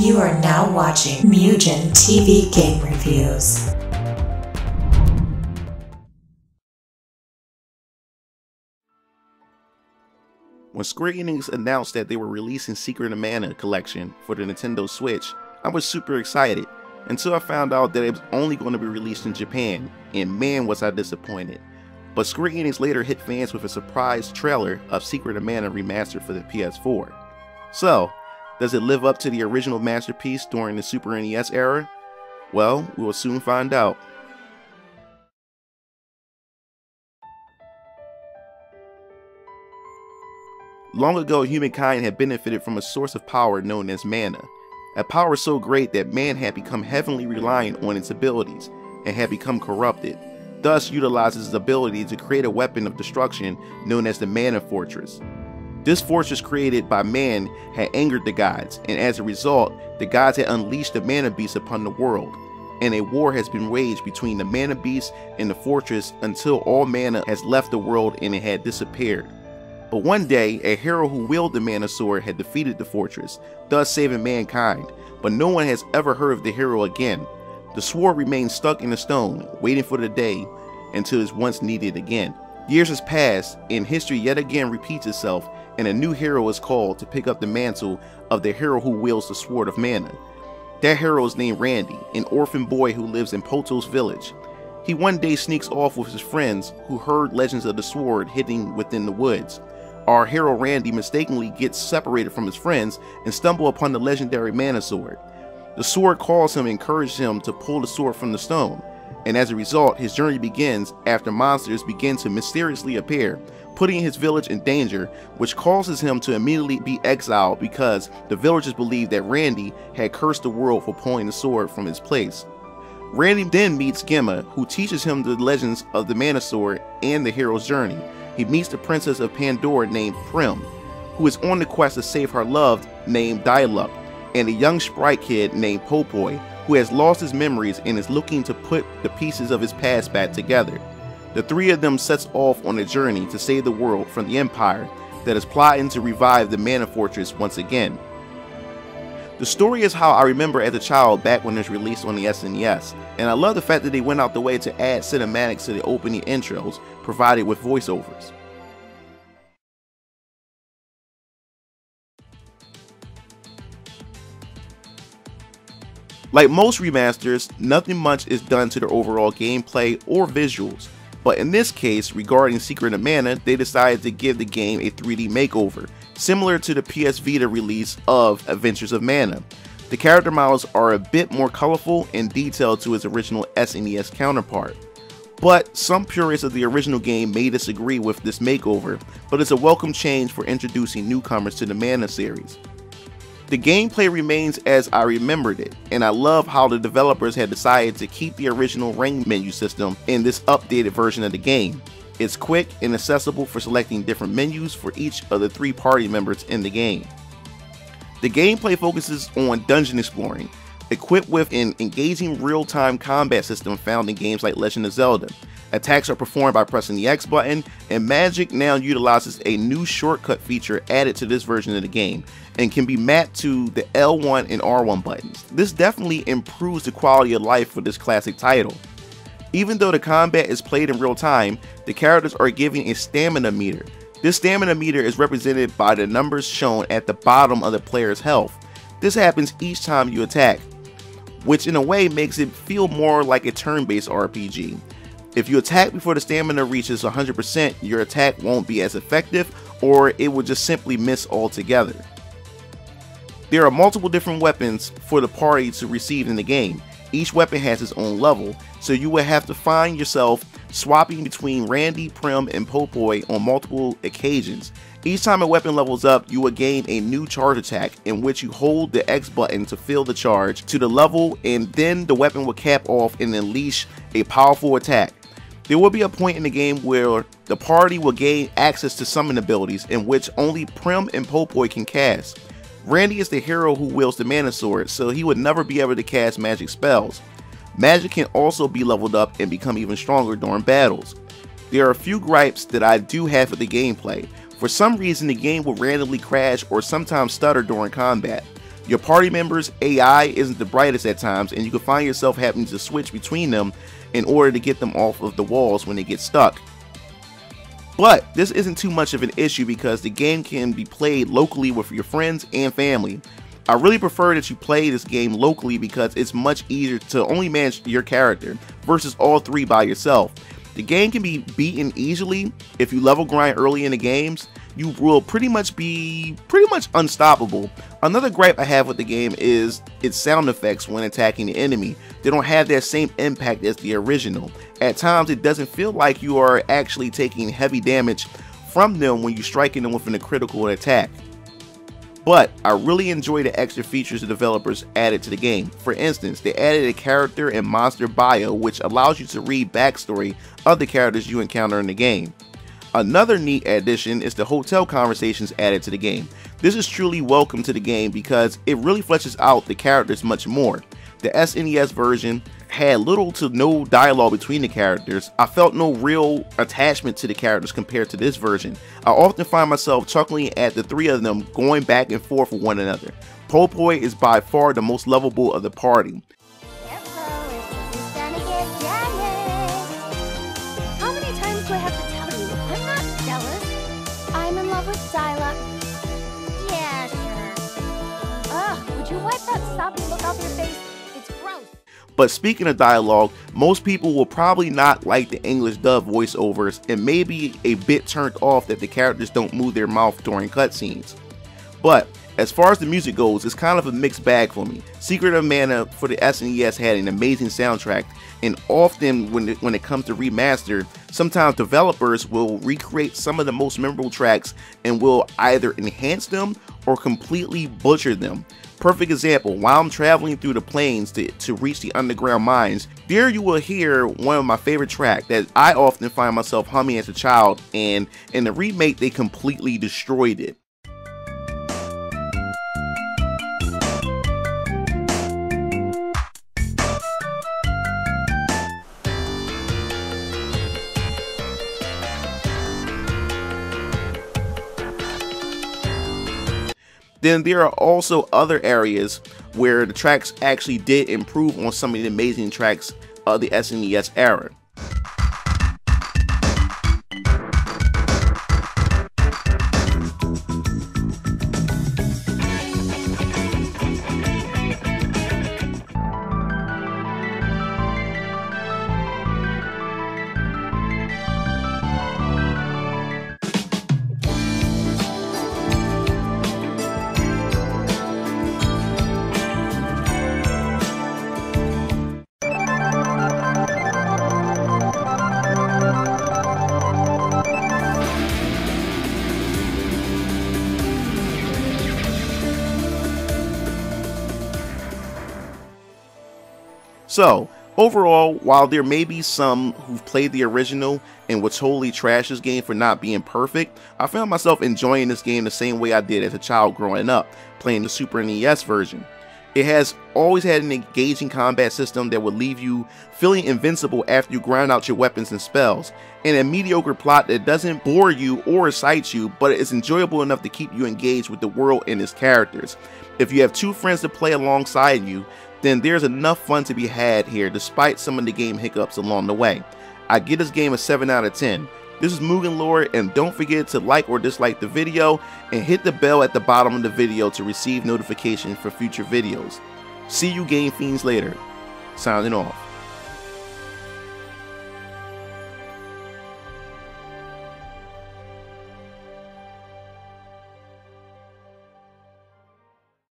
You are now watching Mugen TV Game Reviews. When Square Enix announced that they were releasing Secret of Mana collection for the Nintendo Switch, I was super excited, until I found out that it was only going to be released in Japan, and man was I disappointed. But Square Enix later hit fans with a surprise trailer of Secret of Mana Remastered for the PS4. So, does it live up to the original masterpiece during the Super NES era? Well, we will soon find out. Long ago, humankind had benefited from a source of power known as mana, a power so great that man had become heavily reliant on its abilities and had become corrupted, thus utilizes his ability to create a weapon of destruction known as the Mana Fortress. This fortress created by man had angered the gods, and as a result, the gods had unleashed the Mana Beast upon the world, and a war has been waged between the Mana Beast and the fortress until all mana has left the world and it had disappeared. But one day, a hero who wielded the Mana Sword had defeated the fortress, thus saving mankind, but no one has ever heard of the hero again. The sword remains stuck in the stone, waiting for the day until it's once needed again. Years has passed, and history yet again repeats itself, and a new hero is called to pick up the mantle of the hero who wields the Sword of Mana. That hero is named Randy, an orphan boy who lives in Poto's village. He one day sneaks off with his friends who heard legends of the sword hidden within the woods. Our hero Randy mistakenly gets separated from his friends and stumbles upon the legendary Mana Sword. The sword calls him and encourages him to pull the sword from the stone, and as a result, his journey begins after monsters begin to mysteriously appear, putting his village in danger, which causes him to immediately be exiled because the villagers believe that Randy had cursed the world for pulling the sword from its place. Randy then meets Gemma, who teaches him the legends of the Mana Sword and the hero's journey. He meets the princess of Pandora named Prim, who is on the quest to save her loved named Diluc, and a young sprite kid named Popoy, who has lost his memories and is looking to put the pieces of his past back together. The three of them sets off on a journey to save the world from the Empire that is plotting to revive the Mana Fortress once again. The story is how I remember as a child back when it was released on the SNES, and I love the fact that they went out the way to add cinematics to the opening intros provided with voiceovers. Like most remasters, nothing much is done to the overall gameplay or visuals, but in this case, regarding Secret of Mana, they decided to give the game a 3D makeover, similar to the PS Vita release of Adventures of Mana. The character models are a bit more colorful and detailed to its original SNES counterpart. But some purists of the original game may disagree with this makeover, but it's a welcome change for introducing newcomers to the Mana series. The gameplay remains as I remembered it, and I love how the developers had decided to keep the original ring menu system in this updated version of the game. It's quick and accessible for selecting different menus for each of the 3 party members in the game. The gameplay focuses on dungeon exploring, equipped with an engaging real-time combat system found in games like Legend of Zelda. Attacks are performed by pressing the X button, and magic now utilizes a new shortcut feature added to this version of the game, and can be mapped to the L1 and R1 buttons. This definitely improves the quality of life for this classic title. Even though the combat is played in real time, the characters are given a stamina meter. This stamina meter is represented by the numbers shown at the bottom of the player's health. This happens each time you attack, which in a way makes it feel more like a turn-based RPG. If you attack before the stamina reaches 100%, your attack won't be as effective, or it will just simply miss altogether. There are multiple different weapons for the party to receive in the game. Each weapon has its own level, so you will have to find yourself swapping between Randy, Prim, and Popoy on multiple occasions. Each time a weapon levels up, you will gain a new charge attack, in which you hold the X button to fill the charge to the level, and then the weapon will cap off and unleash a powerful attack. There will be a point in the game where the party will gain access to summon abilities, in which only Prim and Popoy can cast. Randy is the hero who wields the Mana Sword, so he would never be able to cast magic spells. Magic can also be leveled up and become even stronger during battles. There are a few gripes that I do have with the gameplay. For some reason, the game will randomly crash or sometimes stutter during combat. Your party members' AI isn't the brightest at times, and you can find yourself having to switch between them in order to get them off of the walls when they get stuck. But this isn't too much of an issue because the game can be played locally with your friends and family. I really prefer that you play this game locally because it's much easier to only manage your character versus all three by yourself. The game can be beaten easily if you level grind early in the games. You will pretty much be unstoppable. Another gripe I have with the game is its sound effects when attacking the enemy. They don't have that same impact as the original. At times it doesn't feel like you are actually taking heavy damage from them when you're striking them with a critical attack. But I really enjoy the extra features the developers added to the game. For instance, they added a character and monster bio which allows you to read backstory of the characters you encounter in the game. Another neat addition is the hotel conversations added to the game. This is truly welcome to the game because it really fleshes out the characters much more. The SNES version had little to no dialogue between the characters. I felt no real attachment to the characters compared to this version. I often find myself chuckling at the three of them going back and forth with one another. Popoi is by far the most lovable of the party. How many times do I have to tell you? I'm not jealous. I'm in love with Zyla. Yeah, sure. Ugh, would you wipe that soppy look off your face? It's gross. But speaking of dialogue, most people will probably not like the English dub voiceovers and may be a bit turned off that the characters don't move their mouth during cutscenes. But as far as the music goes, it's kind of a mixed bag for me. Secret of Mana for the SNES had an amazing soundtrack, and often when it comes to remaster, sometimes developers will recreate some of the most memorable tracks and will either enhance them or completely butcher them. Perfect example, while I'm traveling through the plains to reach the underground mines, there you will hear one of my favorite tracks that I often find myself humming as a child, and in the remake they completely destroyed it. Then there are also other areas where the tracks actually did improve on some of the amazing tracks of the SNES era. So, overall, while there may be some who've played the original and would totally trash this game for not being perfect, I found myself enjoying this game the same way I did as a child growing up, playing the Super NES version. It has always had an engaging combat system that would leave you feeling invincible after you grind out your weapons and spells, and a mediocre plot that doesn't bore you or excite you, but is enjoyable enough to keep you engaged with the world and its characters. If you have two friends to play alongside you, then there's enough fun to be had here despite some of the game hiccups along the way. I give this game a 7 out of 10. This is MugenLord, and don't forget to like or dislike the video and hit the bell at the bottom of the video to receive notifications for future videos. See you Game Fiends later. Signing off.